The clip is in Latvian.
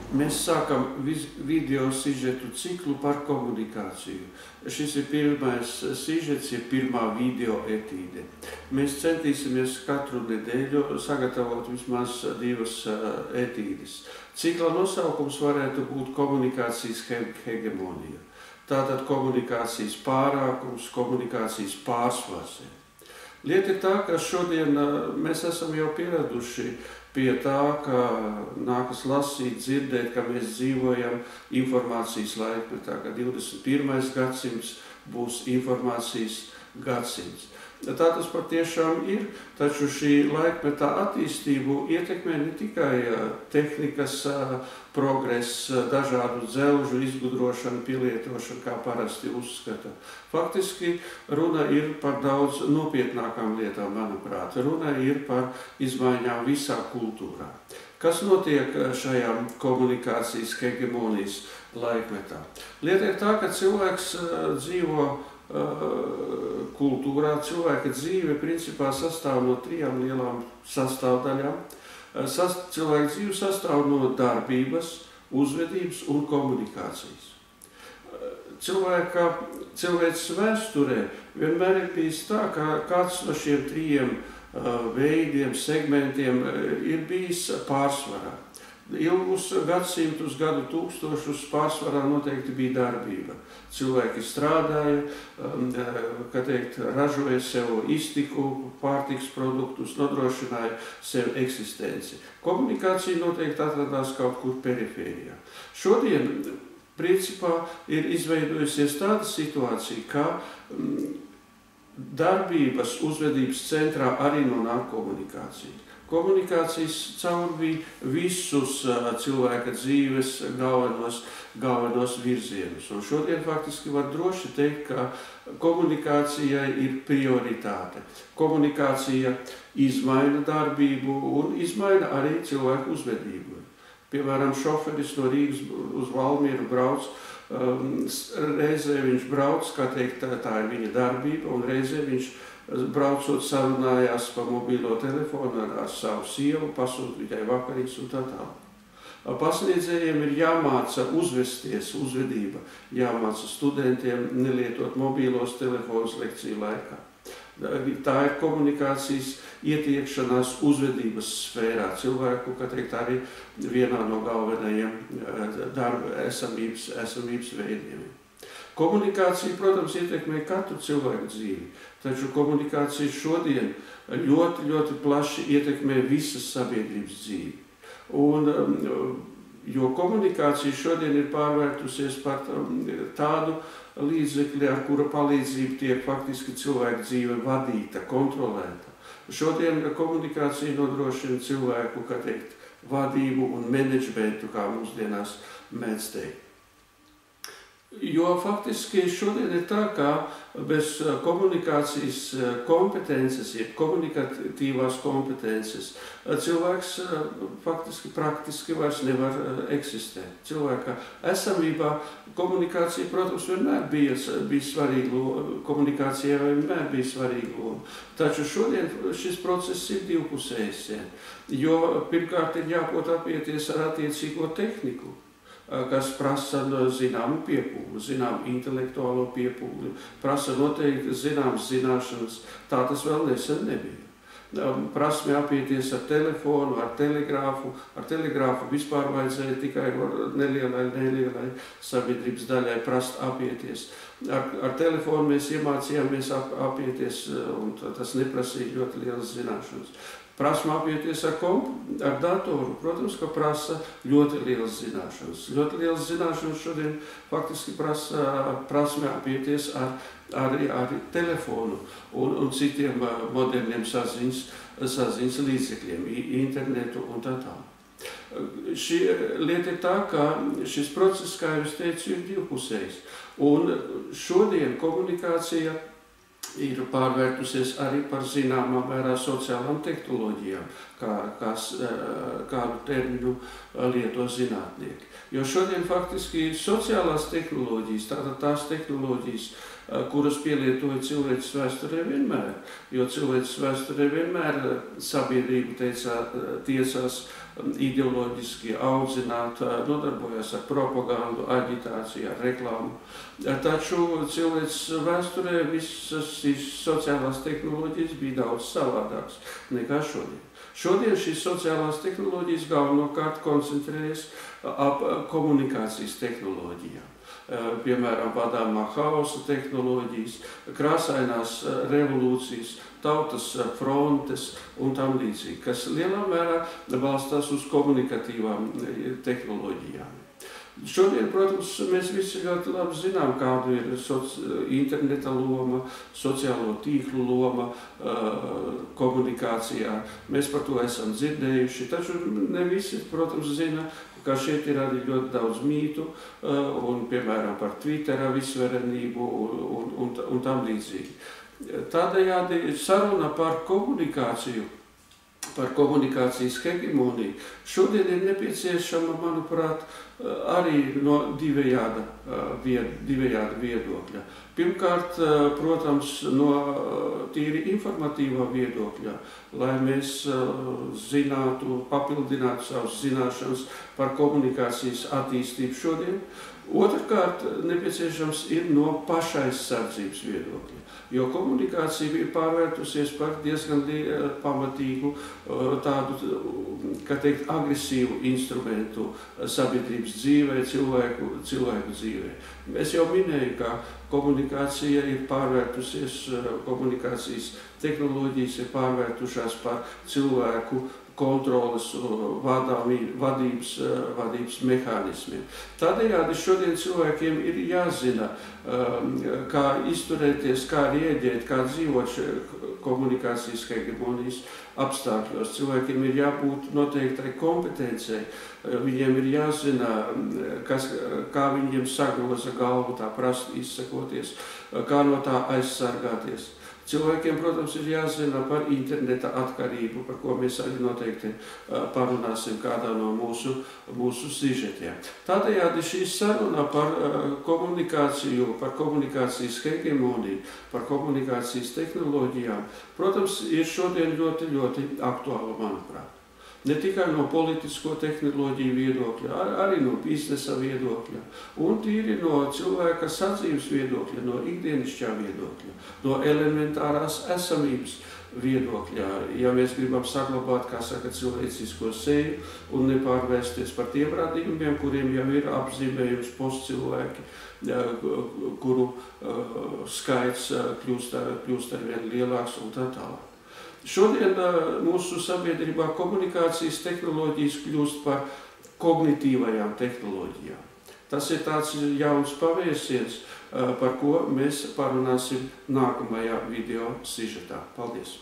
Mēs sākam video sižetu ciklu par komunikāciju. Šis ir pirmais sižets, ir pirmā video etīde. Mēs centīsimies katru nedēļu sagatavot vismaz 2 etīdes. Cikla nosaukums varētu būt komunikācijas hegemonija. Tātad komunikācijas pārākums, komunikācijas pārsvars. Lieta ir tā, ka šodien mēs esam jau pieraduši pie tā, ka nākas lasīt, dzirdēt, ka mēs dzīvojam informācijas laikmetā, ka 21. gadsimts būs informācijas gadsimts. Tā tas patiešām ir, taču šī laikmetā attīstību ietekmē ne tikai tehnikas progress, dažādu dzelžu izgudrošanu, pielietošanu, kā parasti uzskata. Faktiski runa ir par daudz nopietnākām lietām, manuprāt. Runa ir par izmaiņām visā kultūrā. Kas notiek šajā komunikācijas hegemonijas laikmetā? Lieta ir tā, ka cilvēks dzīvo kultūrā, cilvēka dzīve principā sastāv no 3 lielām sastāvdaļām. Cilvēka dzīve sastāv no darbības, uzvedības un komunikācijas. Cilvēks vēsturē vienmēr ir bijis tā, ka kāds no šiem 3 veidiem, segmentiem ir bijis pārsvarā. Ilgus gadsimtus, gadu tūkstošus pārsvarā noteikti bija darbība. Cilvēki strādāja, ražoja sev iztiku, pārtiks produktus, nodrošināja sev eksistenci. Komunikācija noteikti atradās kaut kur perifērijā. Šodien, principā, ir izveidojusies tāda situācija, ka darbības, uzvedības centrā arī nonāk komunikācija. Komunikācijas caurvīja visus cilvēka dzīves galvenos virzienus. Un šodien faktiski var droši teikt, ka komunikācijai ir prioritāte. Komunikācija izmaina darbību un izmaina arī cilvēku uzvedību. Piemēram, šoferis no Rīgas uz Valmieru brauc, reizē viņš brauc, kā teikt, tā ir viņa darbība, un reizē viņš braucot sarunājās pa mobilo telefonu ar savu sievu, pasūt viņai vakarīs un tā tālāk. Pasniedzējiem ir jāmāca uzvesties, uzvedība, jāmāca studentiem nelietot mobilos telefonus lekciju laikā. Tā ir komunikācijas ietiekšanās uzvedības sfērā cilvēku, kā teikt, arī vienā no galvenajiem darba esamības veidiem. Komunikācija, protams, ietekmē katru cilvēku dzīvi, taču komunikācija šodien ļoti plaši ietekmē visas sabiedrības dzīvi. Jo komunikācija šodien ir pārvērtusies par tādu līdzekļu, ar kura palīdzību tiek faktiski cilvēka dzīve vadīta, kontrolēta. Šodien komunikācija nodrošina cilvēku, kā teikt, vadību un menedžmentu, kā mūsdienās mēdz teikt. Jo faktiski šodien ir tā, ka bez komunikācijas kompetences, jeb komunikatīvās kompetences, cilvēks faktiski praktiski vairs nevar eksistēt. Cilvēka esamībā komunikācija, protams, vienmēr bija svarīga, komunikācijai vienmēr bija svarīga loma. Taču šodien šis process ir divpusējs, jo pirmkārt ir jāprot apieties ar attiecīgo tehniku, kas prasa zināmu piepūli, zināmu intelektuālo piepūli, prasa noteikti zināmas zināšanas. Tā tas vēl nesen nebija. Prasme apieties ar telefonu, ar telegrāfu. Ar telegrāfu vispār vajadzēja tikai nelielai sabiedrības daļai prast apieties. Ar telefonu mēs iemācījāmies apieties, un tas neprasīja ļoti lielas zināšanas. Prasme apieties ar datoru, protams, ka prasa ļoti lielas zināšanas. Ļoti lielas zināšanas šodien faktiski prasme apieties ar telefonu un citiem moderniem saziņas līdzekļiem, internetu un tā tālāk. Šī lieta ir tā, ka šis process, kā jau es teicu, ir divpusējs. Un šodien komunikācija ir pārvērtusies arī par zināmā mērā sociālām tehnoloģijām, kādu terminu lieto zinātnieki. Jo šodien faktiski sociālās tehnoloģijas, tātad tās tehnoloģijas, kuras pielietoja cilvēces vēsturē vienmēr. Jo cilvēces vēsturē vienmēr sabiedrība tiecās ideoloģiski audzināt, nodarbojās ar propagandu, aģitāciju, ar reklāmu. Taču cilvēces vēsturē visas šīs sociālās tehnoloģijas bija daudz savādākas nekā šodien. Šodien šīs sociālās tehnoloģijas galvenokārt koncentrējas ap komunikācijas tehnoloģijām. Piemēram, vadāmā hausa tehnoloģijas, krāsainās revolūcijas, tautas frontes un tam līdzīgi, kas lielā mērā balstās uz komunikatīvām tehnoloģijām. Šodien, protams, mēs visi ļoti labi zinām, kāda ir interneta loma, sociālo tīklu loma komunikācijā. Mēs par to esam dzirdējuši, taču ne visi, protams, zina, ka šeit ir arī ļoti daudz mītu, un, piemēram, par Twittera visvarenību un tam līdzīgi. Tādējādi saruna par komunikāciju, par komunikācijas hegemoniju, šodien ir nepieciešama, manuprāt, arī no divējāda viedokļa. Pirmkārt, protams, no tīri informatīvā viedokļa, lai mēs zinātu, papildinātu savas zināšanas par komunikācijas attīstību šodien. Otrkārt, nepieciešams ir no pašaizsardzības viedokļa, jo komunikācija ir pārvērtusies par diezgan pamatīgu, tādu, kā teikt, agresīvu instrumentu sabiedrības dzīvē, cilvēku dzīvē. Es jau minēju, ka komunikācija ir pārvērtusies, komunikācijas tehnoloģijas ir pārvērtušās par cilvēku kontroles, vadības mehānismiem. Tādējādi šodien cilvēkiem ir jāzina, kā izturēties, kā rieģēt, kā dzīvot komunikācijas hegemonijas apstākļos. Cilvēkiem ir jābūt noteiktai kompetencei, viņiem ir jāzina, kā viņiem sagroza galvu, tā prasti izsakoties, kā no tā aizsargāties. Cilvēkiem, protams, ir jāzina par interneta atkarību, par ko mēs arī noteikti parunāsim kādā no mūsu sižetiem. Tādējādi šī saruna par komunikāciju, par komunikācijas hegemoniju, par komunikācijas tehnoloģijām, protams, ir šodien ļoti, ļoti aktuāla, manuprāt. Ne tikai no politisko tehnoloģiju viedokļa, arī no biznesa viedokļa, un tīri no cilvēka sadzīves viedokļa, no ikdienišķā viedokļa, no elementārās esamības viedokļa. Ja mēs gribam saglabāt, kā saka, cilvēcisko seju un nepārvērsties par tiem radījumiem, kuriem jau ir apzīmējums postcilvēki, kuru skaits kļūst arvien lielāks un tā tālāk. Šodien mūsu sabiedrībā komunikācijas tehnoloģijas kļūst par kognitīvajām tehnoloģijām. Tas ir tāds jauns pavērsiens, par ko mēs parunāsim nākamajā video sižetā. Paldies!